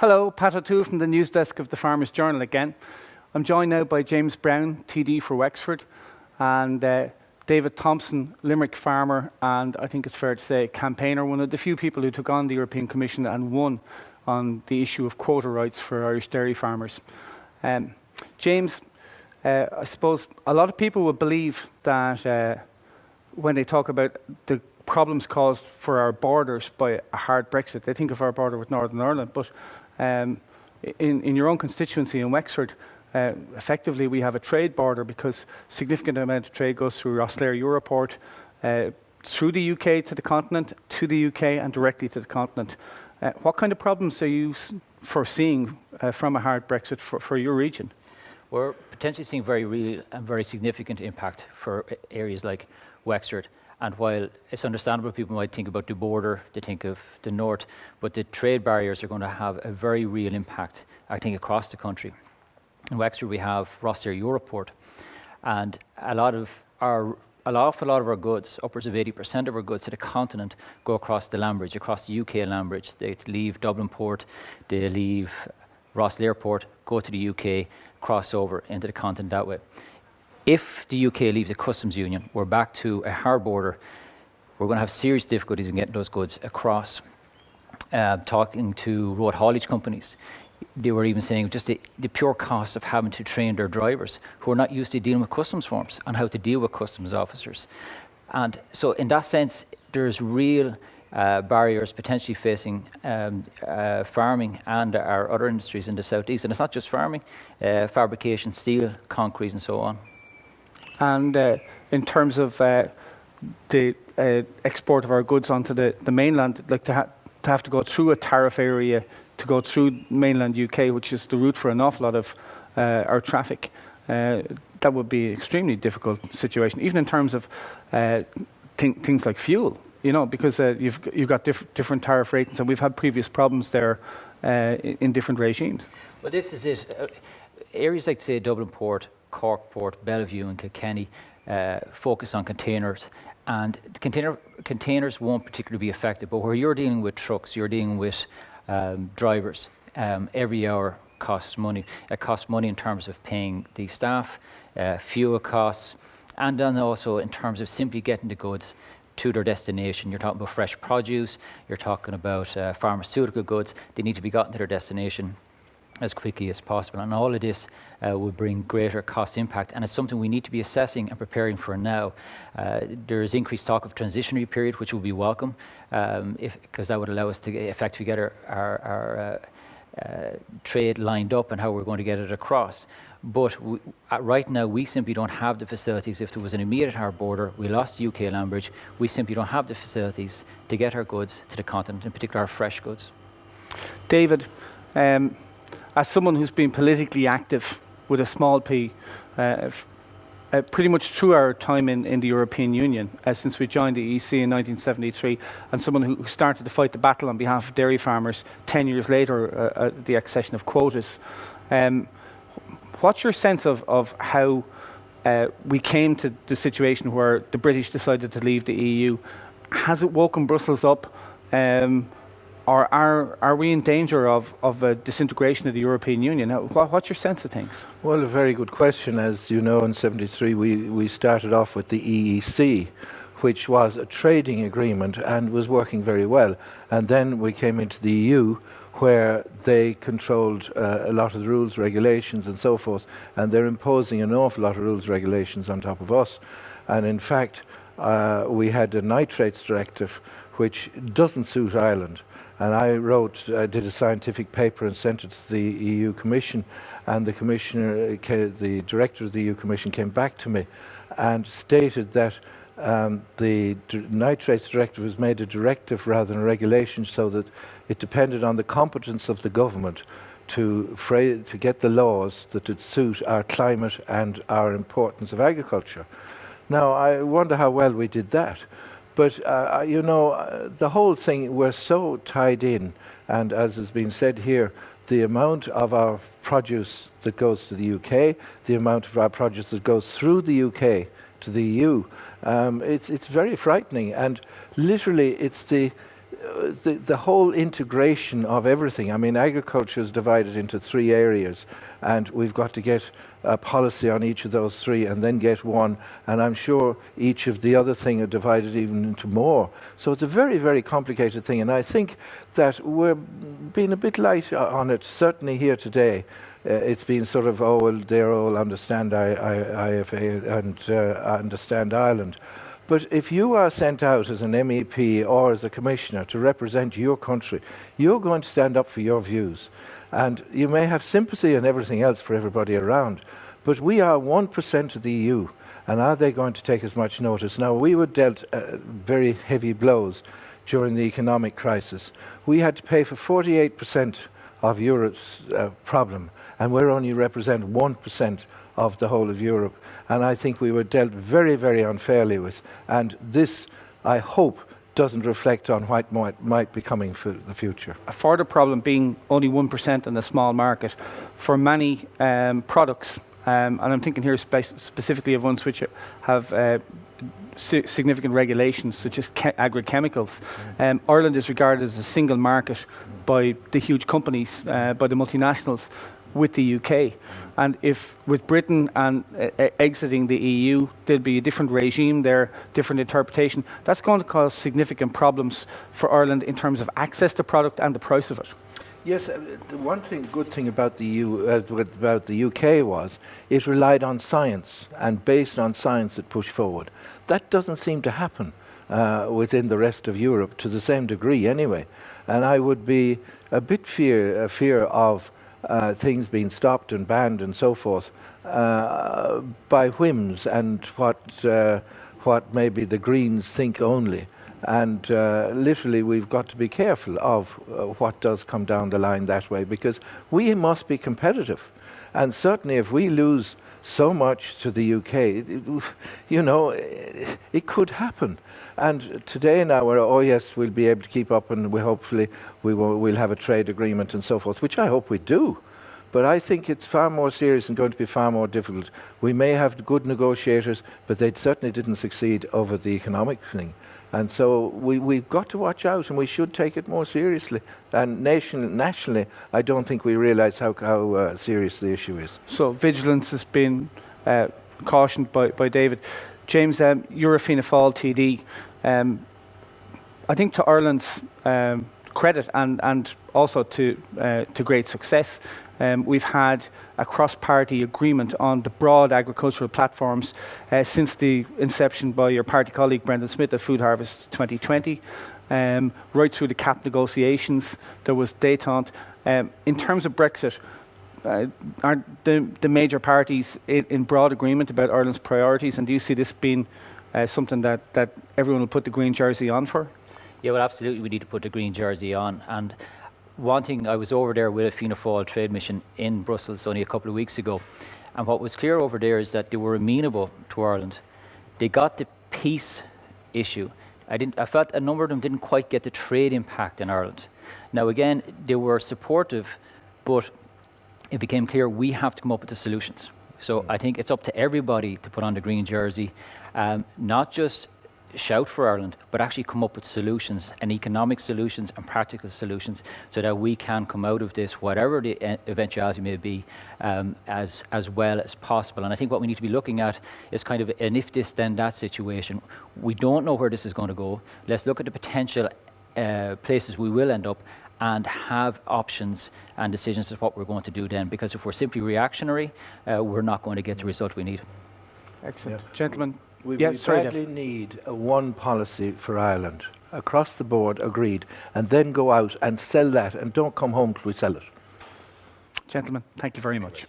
Hello, Pat O'Toole from the news desk of the Farmers Journal again. I'm joined now by James Browne, TD for Wexford, and David Thompson, Limerick farmer, and I think it's fair to say campaigner, one of the few people who took on the European Commission and won on the issue of quota rights for Irish dairy farmers. James, I suppose a lot of people will believe that when they talk about the problems caused for our borders by a hard Brexit, they think of our border with Northern Ireland, but in your own constituency in Wexford, effectively we have a trade border because significant amount of trade goes through Rosslare Europort, through the UK to the continent, to the UK and directly to the continent. What kind of problems are you foreseeing from a hard Brexit for your region? We're potentially seeing very real and very significant impact for areas like Wexford. And while it's understandable people might think about the border, they think of the north, but the trade barriers are going to have a very real impact, I think, across the country. In Wexford we have Rosslare Europort, and an awful lot of our goods, upwards of 80% of our goods to the continent, go across the land bridge, across the UK land bridge. They leave Dublin Port, they leave Rosslare Port, go to the UK, cross over into the continent that way. If the UK leaves the customs union, we're back to a hard border. We're going to have serious difficulties in getting those goods across. Talking to road haulage companies, they were even saying just the pure cost of having to train their drivers who are not used to dealing with customs forms and how to deal with customs officers. And so in that sense, there's real barriers potentially facing farming and our other industries in the southeast. And it's not just farming, fabrication, steel, concrete and so on. And in terms of the export of our goods onto the mainland, like to have to go through a tariff area to go through mainland UK, which is the route for an awful lot of our traffic, that would be an extremely difficult situation, even in terms of things like fuel, you know, because you've got different tariff rates, and we've had previous problems there in different regimes. Well, this is it. Areas like, say, Dublin Port, Cork Port, Bellevue and Kilkenny focus on containers, and containers won't particularly be affected, but where you're dealing with trucks, you're dealing with drivers. Every hour costs money. It costs money in terms of paying the staff, fuel costs, and then also in terms of simply getting the goods to their destination. You're talking about fresh produce, you're talking about pharmaceutical goods. They need to be gotten to their destination as quickly as possible, and all of this will bring greater cost impact, and it's something we need to be assessing and preparing for now. There's increased talk of transitionary period, which will be welcome, because that would allow us to effectively get our trade lined up and how we're going to get it across. But right now we simply don't have the facilities. If there was an immediate hard border, we lost the UK land bridge, we simply don't have the facilities to get our goods to the continent, in particular our fresh goods. David, as someone who's been politically active with a small p, pretty much through our time in the European Union, since we joined the EC in 1973, and someone who started to fight the battle on behalf of dairy farmers 10 years later, the accession of quotas, what's your sense of how we came to the situation where the British decided to leave the EU? Has it woken Brussels up? Or are we in danger of a disintegration of the European Union? What's your sense of things? Well, a very good question. As you know, in '73 we started off with the EEC, which was a trading agreement and was working very well. And then we came into the EU, where they controlled a lot of the rules, regulations and so forth, and they're imposing an awful lot of rules, regulations on top of us. And in fact, we had a nitrates directive which doesn't suit Ireland. And I did a scientific paper and sent it to the EU Commission, and the Commissioner, the Director of the EU Commission came back to me and stated that the nitrates directive was made a directive rather than a regulation, so that it depended on the competence of the government to get the laws that would suit our climate and our importance of agriculture. Now, I wonder how well we did that. But, you know, the whole thing, we're so tied in, and as has been said here, the amount of our produce that goes to the UK, the amount of our produce that goes through the UK to the EU, it's very frightening. And literally, it's the the whole integration of everything. I mean, agriculture is divided into 3 areas, and we've got to get a policy on each of those 3 and then get one, and I'm sure each of the other thing are divided even into more. So it's a very, very complicated thing, and I think that we're being a bit light on it, certainly here today. It's been sort of, oh, well, they all understand IFA and understand Ireland. But if you are sent out as an MEP or as a commissioner to represent your country, you're going to stand up for your views. And you may have sympathy and everything else for everybody around, but we are 1% of the EU, and are they going to take as much notice? Now, we were dealt very heavy blows during the economic crisis. We had to pay for 48% of Europe's problem, and we only represent 1% of the whole of Europe. And I think we were dealt very, very unfairly with. And this, I hope, doesn't reflect on what might be coming for the future. A further problem being only 1% in the small market for many products, and I'm thinking here specifically of ones which have significant regulations, such as agrochemicals. Ireland is regarded as a single market by the huge companies, by the multinationals, with the UK. And if with Britain and exiting the EU, there'll be a different regime there, different interpretation. That's going to cause significant problems for Ireland in terms of access to product and the price of it. Yes, the one good thing about the about the UK was it relied on science, and based on science it pushed forward. That doesn't seem to happen within the rest of Europe to the same degree anyway. And I would be a bit fear of things being stopped and banned and so forth by whims and what maybe the Greens think only. And literally we've got to be careful of what does come down the line that way, because we must be competitive. And certainly if we lose so much to the UK, you know, it could happen. And today now we're, oh yes, we'll be able to keep up, and we'll have a trade agreement and so forth, which I hope we do. But I think it's far more serious and going to be far more difficult. We may have good negotiators, but they certainly didn't succeed over the economic thing. And so we've got to watch out, and we should take it more seriously. And nationally, I don't think we realise how serious the issue is. So vigilance has been cautioned by David. James, you're a Fianna Fáil TD. I think to Ireland's credit and also to great success, we've had a cross-party agreement on the broad agricultural platforms since the inception by your party colleague Brendan Smith of Food Harvest 2020, right through the CAP negotiations. There was détente. In terms of Brexit, aren't the major parties in broad agreement about Ireland's priorities, and do you see this being something that everyone will put the green jersey on for? Yeah, well, absolutely, we need to put the green jersey on. And one thing, I was over there with a Fianna Fáil trade mission in Brussels only a couple of weeks ago, and what was clear over there is that they were amenable to Ireland. They got the peace issue. I felt a number of them didn't quite get the trade impact in Ireland. Now again, they were supportive, but it became clear we have to come up with the solutions. So I think it's up to everybody to put on the green jersey, not just shout for Ireland, but actually come up with solutions, and economic solutions and practical solutions, so that we can come out of this, whatever the eventuality may be, as well as possible. And I think what we need to be looking at is kind of an if this then that situation. We don't know where this is going to go. Let's look at the potential places we will end up, and have options and decisions as what we're going to do then, because if we're simply reactionary, we're not going to get the result we need. Excellent. Yeah. Gentlemen, we badly need a one policy for Ireland, across the board, agreed, and then go out and sell that, and don't come home till we sell it. Gentlemen, thank you very much.